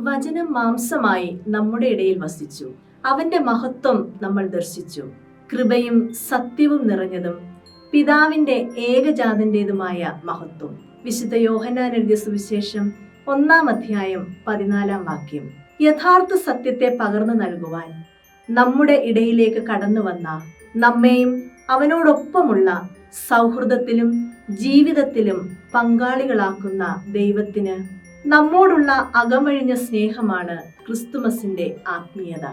വചനം മാംസമായി നമ്മുടെ ഇടയിൽ വസിച്ചു. അവന്റെ മഹത്വം നമ്മൾ ദർശിച്ചു. കൃപയും സത്യവും നിറഞ്ഞതും പിതാവിന്റെ ഏകജാതന്റേതുമായ മഹത്വം. വിശുദ്ധ യോഹന്നാൻ എഴുതിയ സുവിശേഷം 1-ാം അധ്യായം 14-ാം വാക്യം. യഥാർത്ഥ സത്യത്തെ പകർന്നു നൽകുവാൻ നമ്മുടെ ഇടയിലേക്ക് കടന്നു വന്ന, നമ്മെയും അവനോടൊപ്പമുള്ള സൗഹൃദത്തിലും ജീവിതത്തിലും പങ്കാളികളാക്കുന്ന ദൈവത്തിന് നമ്മോടുള്ള അകമഴിഞ്ഞ സ്നേഹമാണ് ക്രിസ്തുമസിന്റെ ആത്മീയത.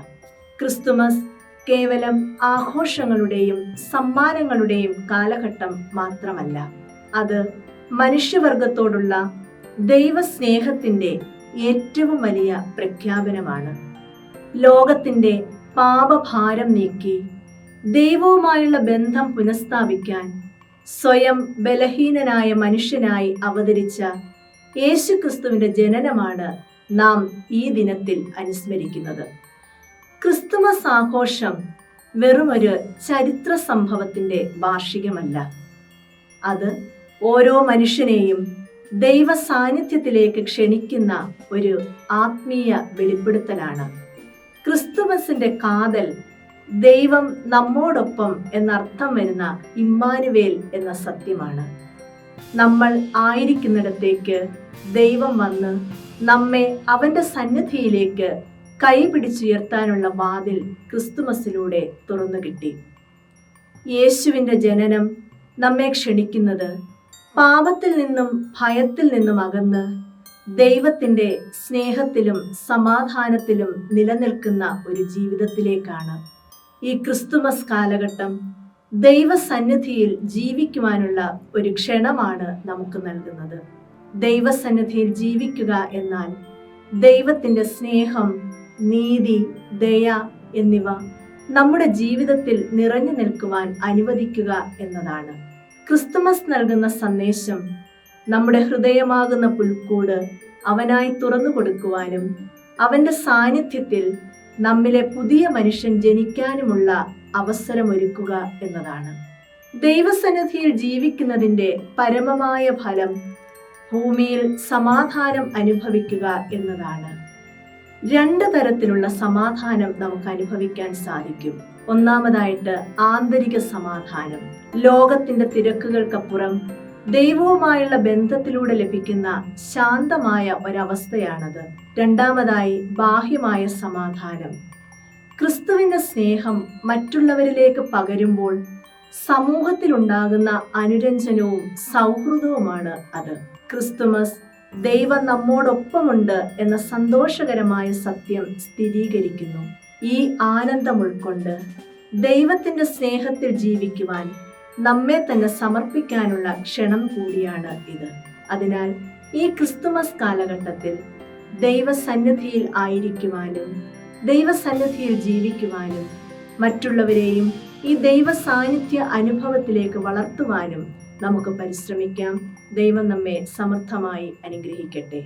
ക്രിസ്തുമസ് കേവലം ആഘോഷങ്ങളുടെയും സമ്മാനങ്ങളുടെയും കാലഘട്ടം മാത്രമല്ല, അത് മനുഷ്യവർഗത്തോടുള്ള ദൈവസ്നേഹത്തിന്റെ ഏറ്റവും വലിയ പ്രഖ്യാപനമാണ്. ലോകത്തിന്റെ പാപഭാരം നീക്കി ദൈവവുമായുള്ള ബന്ധം പുനഃസ്ഥാപിക്കാൻ സ്വയം ബലഹീനനായ മനുഷ്യനായി അവതരിച്ച യേശുക്രിസ്തുവിന്റെ ജനനമാണ് നാം ഈ ദിനത്തിൽ അനുസ്മരിക്കുന്നത്. ക്രിസ്തുമസ് ആഘോഷം വെറുമൊരു ചരിത്ര സംഭവത്തിന്റെ വാർഷികമല്ല, അത് ഓരോ മനുഷ്യനെയും ദൈവ സാന്നിധ്യത്തിലേക്ക് ക്ഷണിക്കുന്ന ഒരു ആത്മീയ വെളിപ്പെടുത്തലാണ്. ക്രിസ്തുമസിന്റെ കാതൽ ദൈവം നമ്മോടൊപ്പം എന്നർത്ഥം വരുന്ന ഇമ്മാനുവേൽ എന്ന സത്യമാണ്. നമ്മൾ ആയിരിക്കുന്നിടത്തേക്ക് ദൈവം വന്ന് നമ്മെ അവന്റെ സന്നിധിയിലേക്ക് കൈപിടിച്ചുയർത്താനുള്ള വാതിൽ ക്രിസ്തുമസിലൂടെ തുറന്നു കിട്ടി. യേശുവിന്റെ ജനനം നമ്മെ ക്ഷണിക്കുന്നത് പാപത്തിൽ നിന്നും ഭയത്തിൽ നിന്നും അകന്ന് ദൈവത്തിന്റെ സ്നേഹത്തിലും സമാധാനത്തിലും നിലനിൽക്കുന്ന ഒരു ജീവിതത്തിലേക്കാണ്. ഈ ക്രിസ്തുമസ് കാലഘട്ടം ദൈവസന്നിധിയിൽ ജീവിക്കുവാനുള്ള ഒരു ക്ഷണമാണ് നമുക്ക് നൽകുന്നത്. ദൈവസന്നിധിയിൽ ജീവിക്കുക എന്നാൽ ദൈവത്തിന്റെ സ്നേഹം, നീതി, ദയ എന്നിവ നമ്മുടെ ജീവിതത്തിൽ നിറഞ്ഞു നിൽക്കുവാൻ അനുവദിക്കുക എന്നതാണ്. ക്രിസ്തുമസ് നൽകുന്ന സന്ദേശം നമ്മുടെ ഹൃദയമാകുന്ന പുൽക്കൂട് അവനായി തുറന്നു കൊടുക്കുവാനും അവന്റെ സാന്നിധ്യത്തിൽ നമ്മിലെ പുതിയ മനുഷ്യൻ ജനിക്കാനുമുള്ള അവസരമൊരുക്കുക എന്നതാണ്. ദൈവസന്നിധിയിൽ ജീവിക്കുന്നതിൻ്റെ പരമമായ ഫലം ഭൂമിയിൽ സമാധാനം അനുഭവിക്കുക എന്നതാണ്. 2 തരത്തിലുള്ള സമാധാനം നമുക്ക് അനുഭവിക്കാൻ സാധിക്കും. ഒന്നാമതായിട്ട് ആന്തരിക സമാധാനം, ലോകത്തിന്റെ തിരക്കുകൾക്കപ്പുറം ദൈവവുമായുള്ള ബന്ധത്തിലൂടെ ലഭിക്കുന്ന ശാന്തമായ ഒരവസ്ഥയാണത്. രണ്ടാമതായി ബാഹ്യമായ സമാധാനം, ക്രിസ്തുവിന്റെ സ്നേഹം മറ്റുള്ളവരിലേക്ക് പകരുമ്പോൾ സമൂഹത്തിലുണ്ടാകുന്ന അനുരഞ്ജനവും സൗഹൃദവുമാണ് അത്. ക്രിസ്തുമസ് ദൈവം നമ്മോടൊപ്പമുണ്ട് എന്ന സന്തോഷകരമായ സത്യം സ്ഥിരീകരിക്കുന്നു. ഈ ആനന്ദം ഉൾക്കൊണ്ട് ദൈവത്തിന്റെ സ്നേഹത്തിൽ ജീവിക്കുവാൻ നമ്മെ തന്നെ സമർപ്പിക്കാനുള്ള ക്ഷണം കൂടിയാണ് ഇത്. അതിനാൽ ഈ ക്രിസ്തുമസ് കാലഘട്ടത്തിൽ ദൈവസന്നിധിയിൽ ആയിരിക്കുവാനും ദൈവസന്നിധിയിൽ ജീവിക്കുവാനും മറ്റുള്ളവരെയും ഈ ദൈവ സാന്നിധ്യ അനുഭവത്തിലേക്ക് വളർത്തുവാനും നമുക്ക് പരിശ്രമിക്കാം. ദൈവം നമ്മെ സമർത്ഥമായി അനുഗ്രഹിക്കട്ടെ.